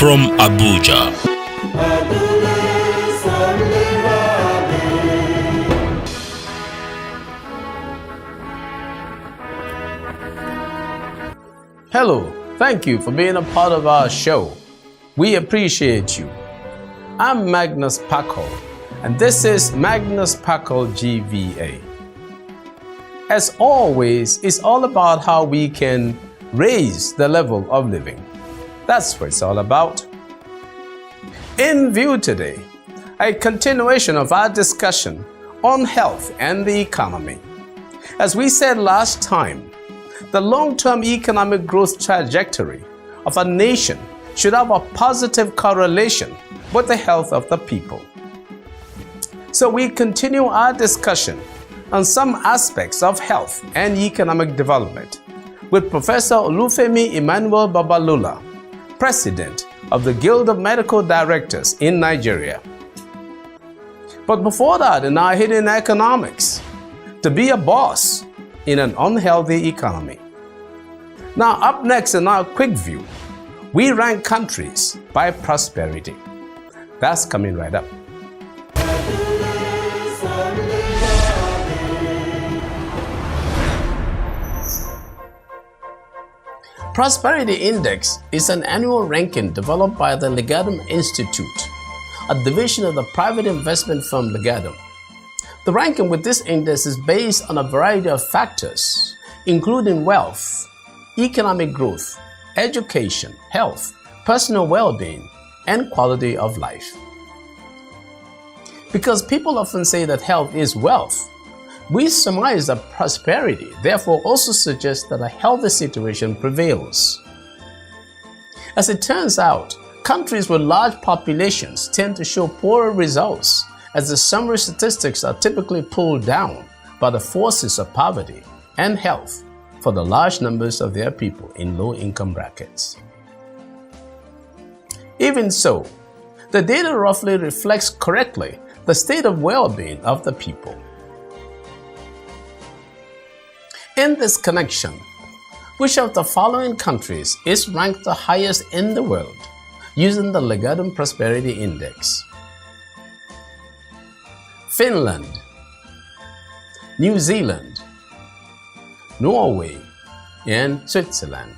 from Abuja. Hello, thank you for being a part of our show. We appreciate you. I'm Magnus Kpakol, and this is Magnus Kpakol GVA. As always, it's all about how we can raise the level of living. That's what it's all about. In view today, a continuation of our discussion on health and the economy. As we said last time, the long-term economic growth trajectory of a nation should have a positive correlation with the health of the people. So we continue our discussion on some aspects of health and economic development with Professor Olufemi Emmanuel Babalula, President of the Guild of Medical Directors in Nigeria. But before that, in our hidden economics, to be a boss in an unhealthy economy. Now, up next in our quick view, we rank countries by prosperity. That's coming right up. Prosperity Index is an annual ranking developed by the Legadum Institute, a division of the private investment firm Legadum. The ranking with this index is based on a variety of factors, including wealth, economic growth, education, health, personal well-being, and quality of life. Because people often say that health is wealth, we surmise that prosperity therefore also suggests that a healthy situation prevails. As it turns out, countries with large populations tend to show poorer results, as the summary statistics are typically pulled down by the forces of poverty and health for the large numbers of their people in low-income brackets. Even so, the data roughly reflects correctly the state of well-being of the people. In this connection, which of the following countries is ranked the highest in the world using the Legadum Prosperity Index? Finland, New Zealand, Norway, and Switzerland.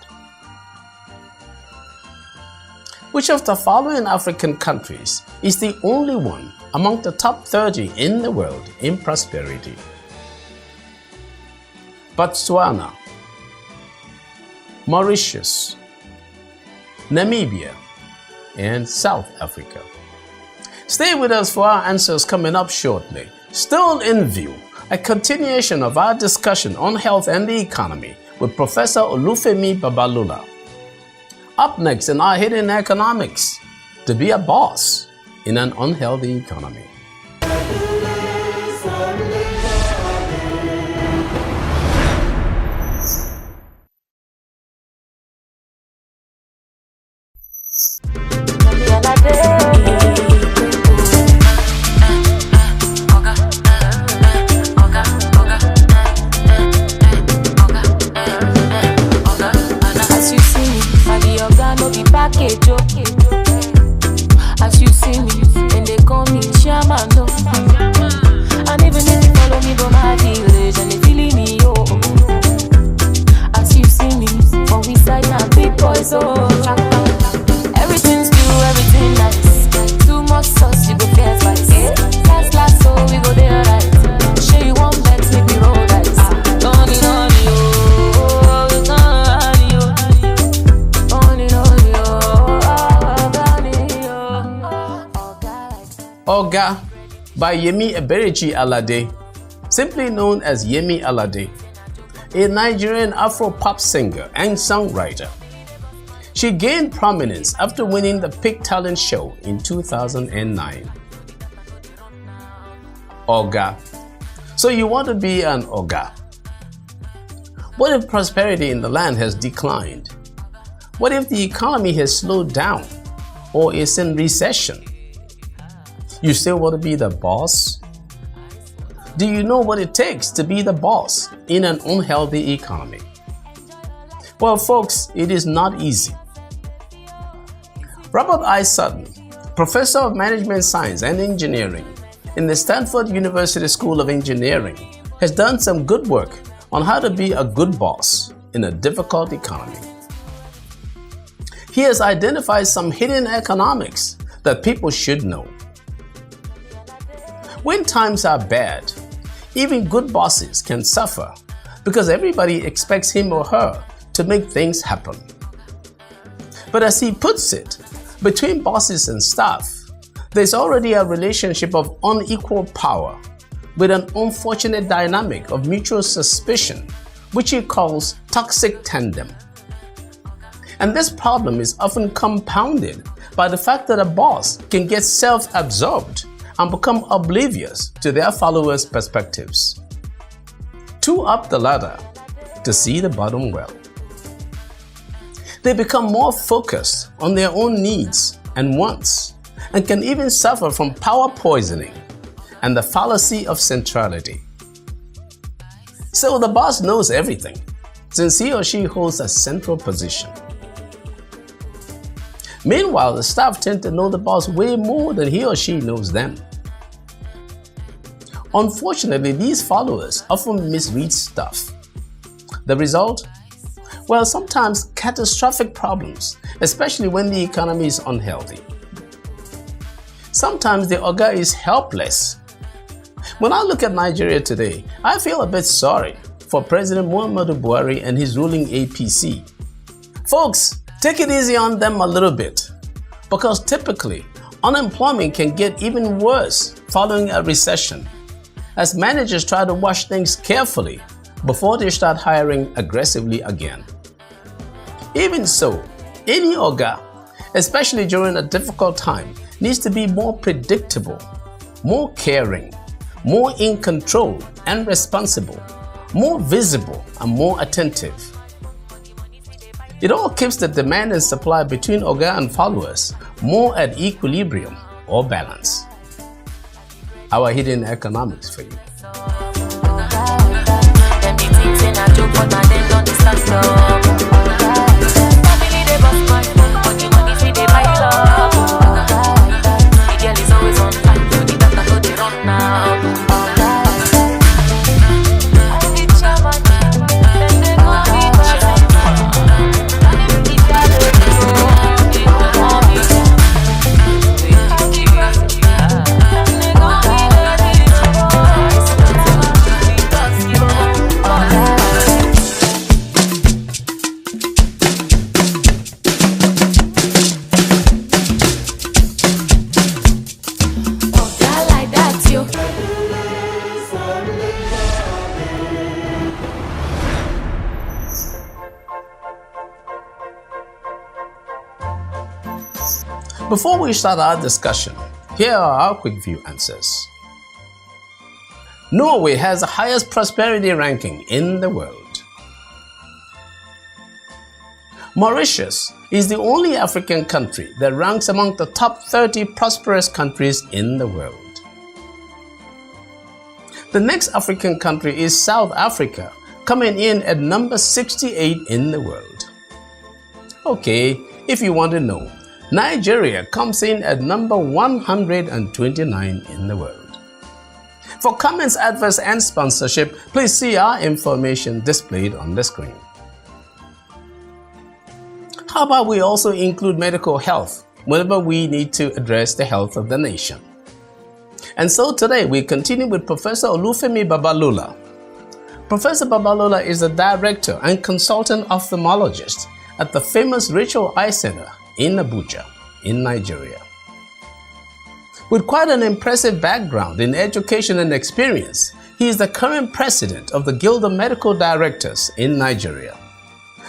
Which of the following African countries is the only one among the top 30 in the world in prosperity? Botswana, Mauritius, Namibia, and South Africa. Stay with us for our answers coming up shortly. Still in view, a continuation of our discussion on health and the economy with Professor Olufemi Babalula. Up next in our hidden economics, to be a boss in an unhealthy economy. As you see me, and they call me Chairman, no. And even if you follow me go my village and they feeling me, oh. As you see me, on we side now big boys, oh. Everything's new, everything nice. Too much sauce, you go get spice. Last, so we go there right. Show you one bet, make me roll dice. On it, oh, we gone, yo. On it, Oga by Yemi Eberechi Alade, simply known as Yemi Alade, a Nigerian Afro-pop singer and songwriter. She gained prominence after winning the Peak Talent Show in 2009. Oga. So you want to be an Oga. What if prosperity in the land has declined? What if the economy has slowed down or is in recession? You still want to be the boss? Do you know what it takes to be the boss in an unhealthy economy? Well, folks, it is not easy. Robert I. Sutton, professor of management science and engineering in the Stanford University School of Engineering, has done some good work on how to be a good boss in a difficult economy. He has identified some hidden economics that people should know. When times are bad, even good bosses can suffer because everybody expects him or her to make things happen. But as he puts it, between bosses and staff, there's already a relationship of unequal power with an unfortunate dynamic of mutual suspicion, which he calls toxic tandem. And this problem is often compounded by the fact that a boss can get self-absorbed and become oblivious to their followers' perspectives. Two up the ladder to see the bottom well. They become more focused on their own needs and wants, and can even suffer from power poisoning and the fallacy of centrality. So the boss knows everything, since he or she holds a central position. Meanwhile, the staff tend to know the boss way more than he or she knows them. Unfortunately, these followers often misread stuff. The result? Well, sometimes catastrophic problems, especially when the economy is unhealthy. Sometimes the Oga is helpless. When I look at Nigeria today, I feel a bit sorry for President Muhammadu Buhari and his ruling APC. Folks, take it easy on them a little bit, because typically unemployment can get even worse following a recession, as managers try to watch things carefully before they start hiring aggressively again. Even so, any Oga, especially during a difficult time, needs to be more predictable, more caring, more in control and responsible, more visible and more attentive. It all keeps the demand and supply between Oga and followers more at equilibrium or balance. Our hidden economics for you. Before we start our discussion, here are our quick view answers. Norway has the highest prosperity ranking in the world. Mauritius is the only African country that ranks among the top 30 prosperous countries in the world. The next African country is South Africa, coming in at number 68 in the world. Okay, if you want to know, Nigeria comes in at number 129 in the world. For comments, adverts, and sponsorship, please see our information displayed on the screen. How about we also include medical health whenever we need to address the health of the nation? And so today we continue with Professor Olufemi Babalola. Professor Babalola is a director and consultant ophthalmologist at the famous Rachel Eye Center in Abuja, in Nigeria. With quite an impressive background in education and experience, he is the current president of the Guild of Medical Directors in Nigeria.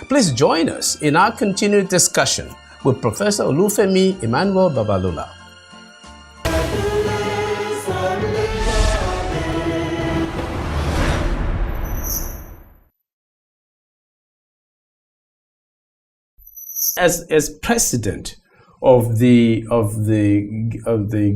Please join us in our continued discussion with Professor Olufemi Emmanuel Babalola. As president of the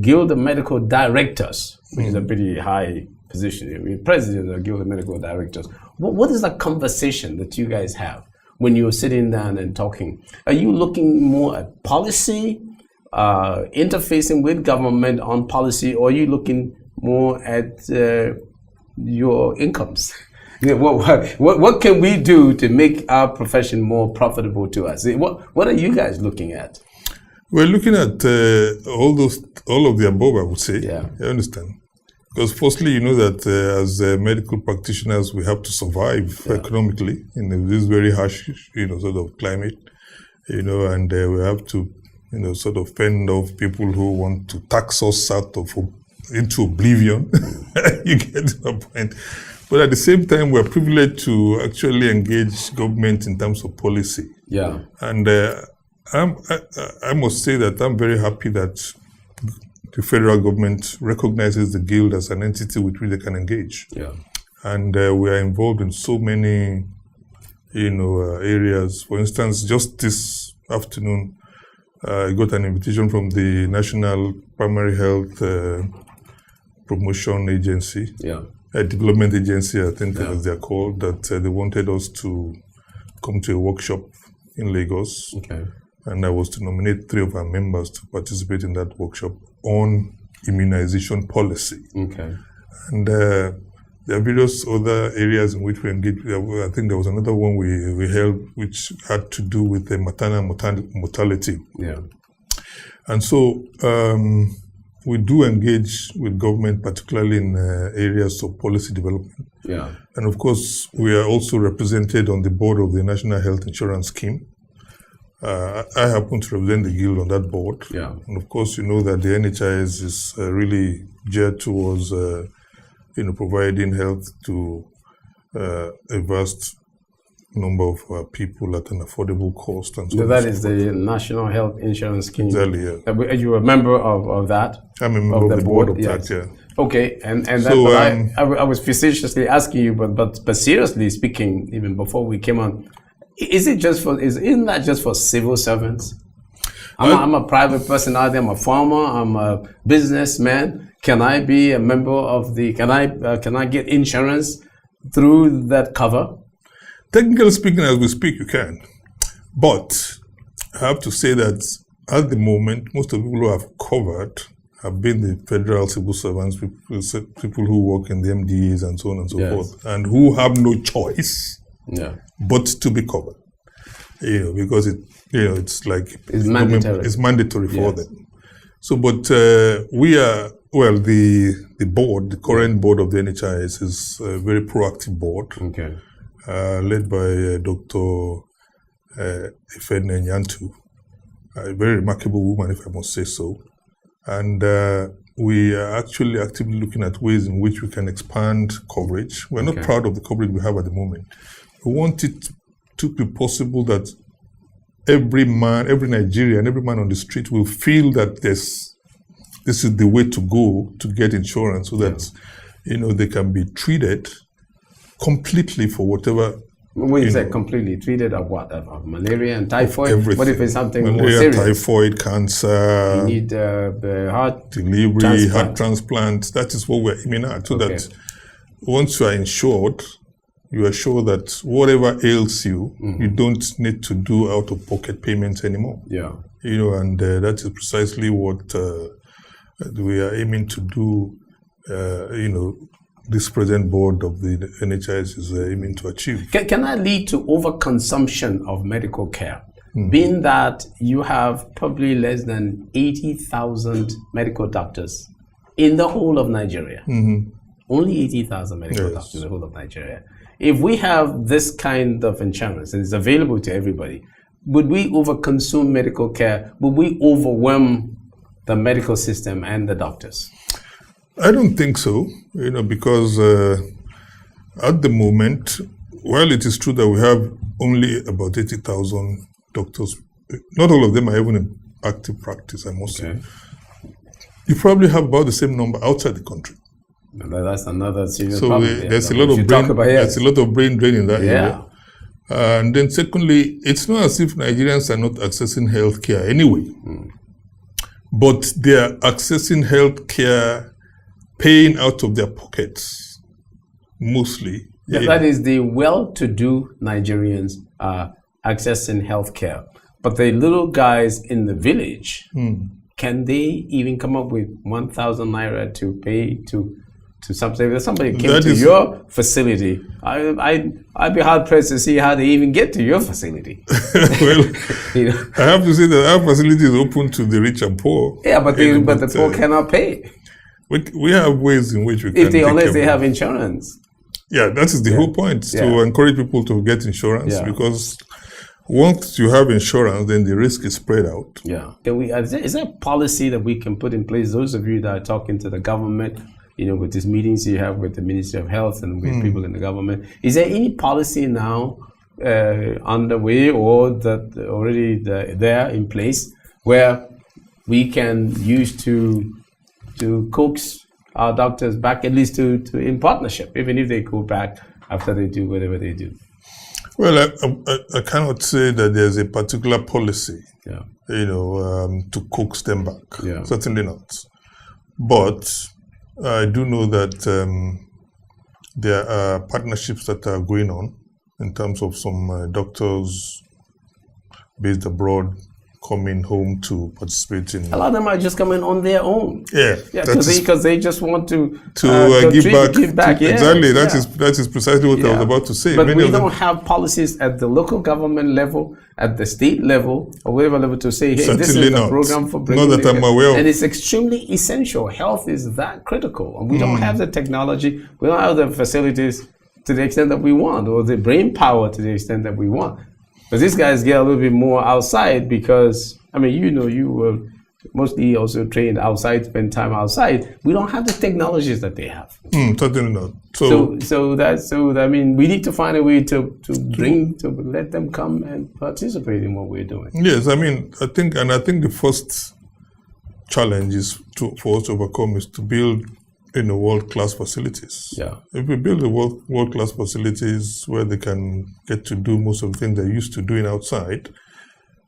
Guild of Medical Directors, which is a pretty high position. You're president of the Guild of Medical Directors. What is the conversation that you guys have when you're sitting down and talking? Are you looking more at policy? interfacing with government on policy, or are you looking more at your incomes? What can we do to make our profession more profitable to us? What are you guys looking at? We're looking at all of the above, I would say. Yeah. You understand? Because firstly, you know that as medical practitioners, we have to survive economically in this very harsh, sort of climate, and we have to, sort of fend off people who want to tax us into oblivion. You get to the point. But at the same time, we're privileged to actually engage government in terms of policy. Yeah. And I must say that I'm very happy that the federal government recognizes the Guild as an entity with which they can engage. Yeah. And we are involved in so many, areas. For instance, just this afternoon, I got an invitation from the National Primary Health Promotion Agency, Development Agency, I think as they're called, that they wanted us to come to a workshop in Lagos. Okay. And I was to nominate 3 of our members to participate in that workshop on immunization policy. Okay. And there are various other areas in which we engage. I think there was another one we held which had to do with the maternal mortality. Yeah. And so we do engage with government, particularly in areas of policy development. Yeah. And of course, we are also represented on the board of the National Health Insurance Scheme. I happen to represent the Guild on that board. Yeah. And of course, you know that the NHIS is really geared towards, providing health to a vast number of people at an affordable cost. And so that is the National Health Insurance Scheme. Exactly, yeah. Are you a member of that? I'm a member of the board of that, yeah. Okay, and so, that, I was facetiously asking you, but seriously speaking, even before we came on, isn't that just for civil servants? I'm a private person out there. I'm a farmer. I'm a businessman. Can I be a member of the? Can I get insurance through that cover? Technically speaking, as we speak, you can. But I have to say that at the moment, most of the people who have covered have been the federal civil servants, people who work in the MDAs and so on and so forth, and who have no choice but to be covered. Because it's like it's mandatory. It's mandatory for them. So, but we are the board, the current board of the NHIS is a very proactive board. Okay. Led by Dr. Ifedne Nyantu, a very remarkable woman, if I must say so. And we are actually actively looking at ways in which we can expand coverage. We're not proud of the coverage we have at the moment. We want it to be possible that every Nigerian, every man on the street will feel that this is the way to go to get insurance so that, they can be treated completely for whatever. When you say completely treated of what? Of malaria and typhoid? Everything. What if it's something malaria, more serious? Typhoid, cancer. You need heart delivery, heart transplant. That is what we're aiming at. So that once you are insured, you are sure that whatever ails you, you don't need to do out-of-pocket payments anymore. Yeah. And that is precisely what we are aiming to do. This present board of the NHIS is aiming to achieve. Can that lead to overconsumption of medical care? Being that you have probably less than 80,000 medical doctors in the whole of Nigeria. Only 80,000 medical doctors in the whole of Nigeria. If we have this kind of insurance and it's available to everybody, would we overconsume medical care? Would we overwhelm the medical system and the doctors? I don't think so, because at the moment, while it is true that we have only about 80,000 doctors, not all of them are even in active practice, I must say. You probably have about the same number outside the country. That's another serious problem. So there's a lot of brain drain in that area. And then secondly, it's not as if Nigerians are not accessing health care anyway. But they are accessing health care paying out of their pockets, mostly. That is the well-to-do Nigerians accessing healthcare. But the little guys in the village, can they even come up with 1,000 naira to pay to something? If somebody came to your facility, I'd be hard pressed to see how they even get to your facility. Well, I have to say that our facility is open to the rich and poor. Yeah, but the poor cannot pay. We have ways in which we can. Unless they have insurance. Yeah, that is the whole point, to encourage people to get insurance, because once you have insurance, then the risk is spread out. Yeah. Is there a policy that we can put in place? Those of you that are talking to the government, with these meetings you have with the Ministry of Health and with people in the government, is there any policy now underway or that already there in place where we can use to coax our doctors back, at least to in partnership, even if they go back after they do whatever they do? Well, I cannot say that there's a particular policy, to coax them back. Yeah. Certainly not. But I do know that there are partnerships that are going on in terms of some doctors based abroad coming home to participate in. A lot of them are just coming on their own. Yeah, because they just want to give back. Yeah, exactly. That is precisely what I was about to say. But we don't have policies at the local government level, at the state level, or whatever level to say, hey, certainly this is not. a program for bringing. Not that I'm aware of. And it's extremely essential. Health is that critical, and we don't have the technology. We don't have the facilities to the extent that we want, or the brain power to the extent that we want. But these guys get a little bit more outside because, you were mostly also trained outside, spend time outside. We don't have the technologies that they have. Certainly not. We need to find a way to let them come and participate in what we're doing. Yes, I think the first challenge is for us to overcome is to build world-class facilities. Yeah. If we build the world-class facilities where they can get to do most of the things they're used to doing outside,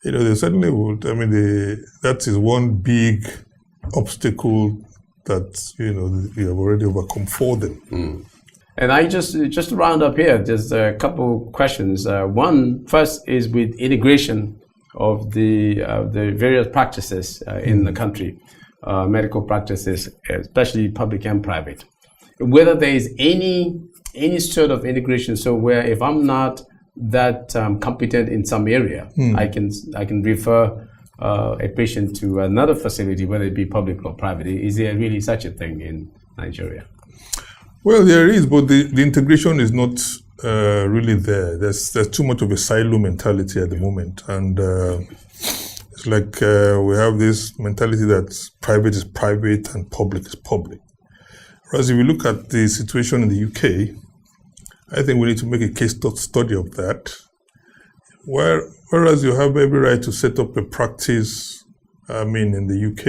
they certainly would. That is one big obstacle that, we have already overcome for them. And I just to round up here, just a couple questions. One, first is with integration of the various practices in the country. Medical practices, especially public and private, whether there is any sort of integration. So where if I'm not that competent in some area, I can refer a patient to another facility, whether it be public or private. Is there really such a thing in Nigeria? Well, there is, but the integration is not really there. There's too much of a silo mentality at the moment, and it's like we have this mentality that private is private and public is public. Whereas if you look at the situation in the UK, I think we need to make a case study of that. Whereas you have every right to set up a practice, in the UK,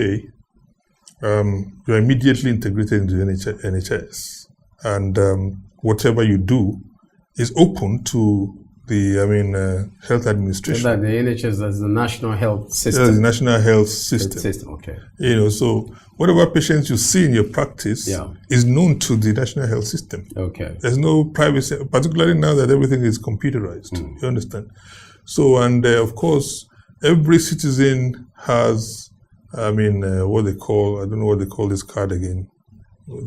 you're immediately integrated into the NHS. And whatever you do is open to the health administration. So that the NHS is the national health system. Yeah, the national health system. Okay. So whatever patients you see in your practice is known to the national health system. Okay. There's no privacy, particularly now that everything is computerized. You understand? So, and of course, every citizen has, what they call, I don't know what they call this card again.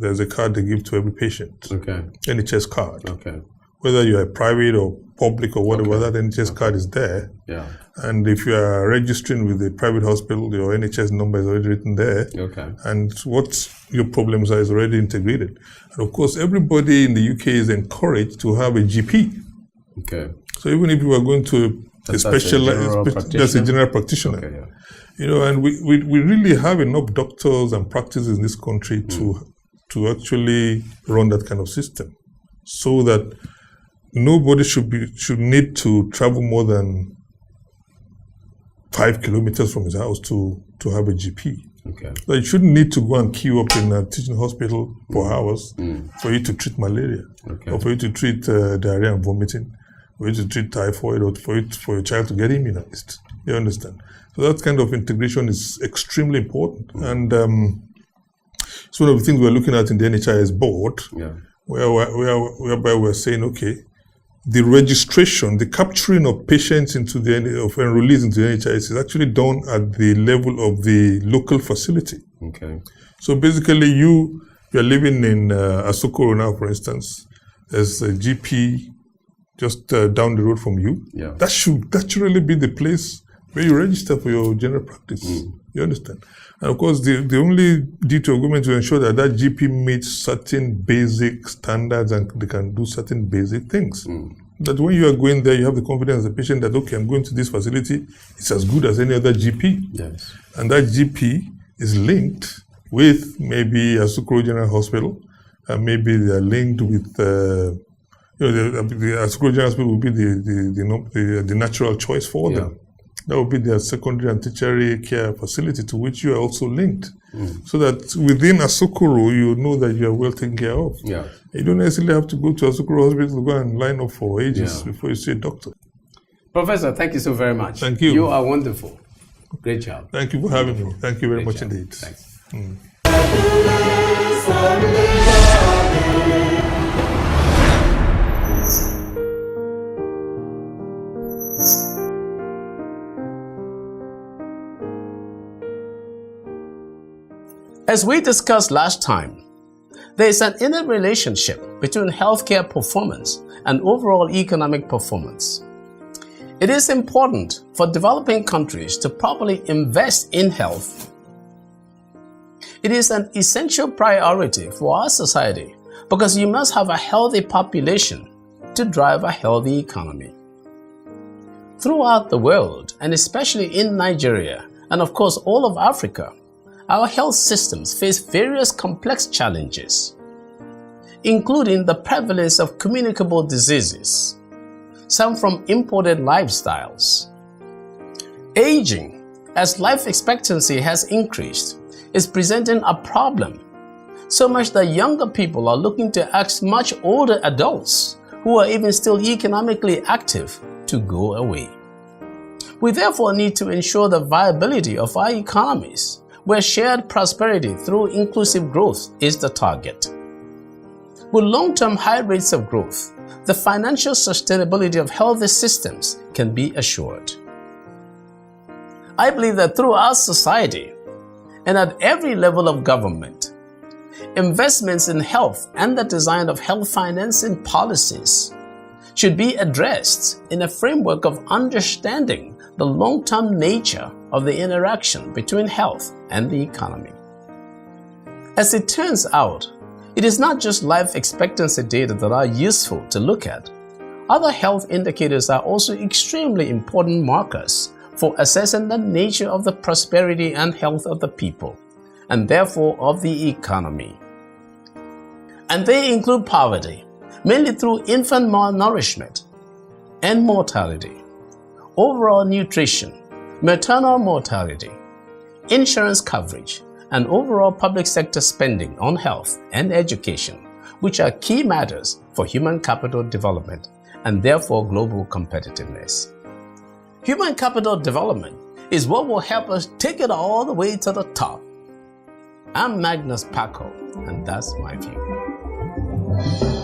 There's a card they give to every patient. Okay. NHS card. Okay. Whether you are private or public or whatever, that NHS card is there. Yeah. And if you are registering with a private hospital, your NHS number is already written there. Okay. And what your problems are is already integrated. And of course, everybody in the UK is encouraged to have a GP. Okay. So even if you are going to that's a general practitioner. Okay, yeah. And we really have enough doctors and practices in this country to actually run that kind of system, so that nobody should need to travel more than 5 kilometers from his house to have a GP. Okay. So you shouldn't need to go and queue up in a teaching hospital for hours for you to treat malaria, or for you to treat diarrhea and vomiting, for you to treat typhoid, or for your child to get immunized. You understand? So that kind of integration is extremely important. And it's one of the things we're looking at in the NHIS board, whereby we're saying, okay, the registration, the capturing of patients of enrollees into the NHIS is actually done at the level of the local facility. Okay. So basically, you're living in Asokoro now, for instance. There's a GP just down the road from you. Yeah. That should naturally be the place where you register for your general practice. You understand? And of course, the only duty of government to ensure that that GP meets certain basic standards and they can do certain basic things. That when you are going there, you have the confidence as a patient that, okay, I'm going to this facility, it's as good as any other GP. Yes. And that GP is linked with maybe Asokoro General Hospital, and maybe they are linked with, the Asokoro General Hospital will be the natural choice for them. That will be their secondary and tertiary care facility to which you are also linked. So that within Asokoro, you know that you are well taken care of. Yeah. You don't necessarily have to go to Asokoro Hospital to go and line up for ages before you see a doctor. Professor, thank you so very much. Thank you. You are wonderful. Great job. Thank you for having me. Thank you very much indeed. Thanks. As we discussed last time, there is an inner relationship between healthcare performance and overall economic performance. It is important for developing countries to properly invest in health. It is an essential priority for our society because you must have a healthy population to drive a healthy economy. Throughout the world, and especially in Nigeria, and of course all of Africa, our health systems face various complex challenges, including the prevalence of communicable diseases, some from imported lifestyles. Aging, as life expectancy has increased, is presenting a problem, so much that younger people are looking to ask much older adults who are even still economically active to go away. We therefore need to ensure the viability of our economies, where shared prosperity through inclusive growth is the target. With long-term high rates of growth, the financial sustainability of healthy systems can be assured. I believe that through our society and at every level of government, investments in health and the design of health financing policies should be addressed in a framework of understanding the long-term nature of the interaction between health and the economy. As it turns out, it is not just life expectancy data that are useful to look at. Other health indicators are also extremely important markers for assessing the nature of the prosperity and health of the people, and therefore of the economy. And they include poverty, mainly through infant malnourishment and mortality, overall nutrition, maternal mortality, insurance coverage, and overall public sector spending on health and education, which are key matters for human capital development and therefore global competitiveness. Human capital development is what will help us take it all the way to the top. I'm Magnus Kpakol, and that's my view.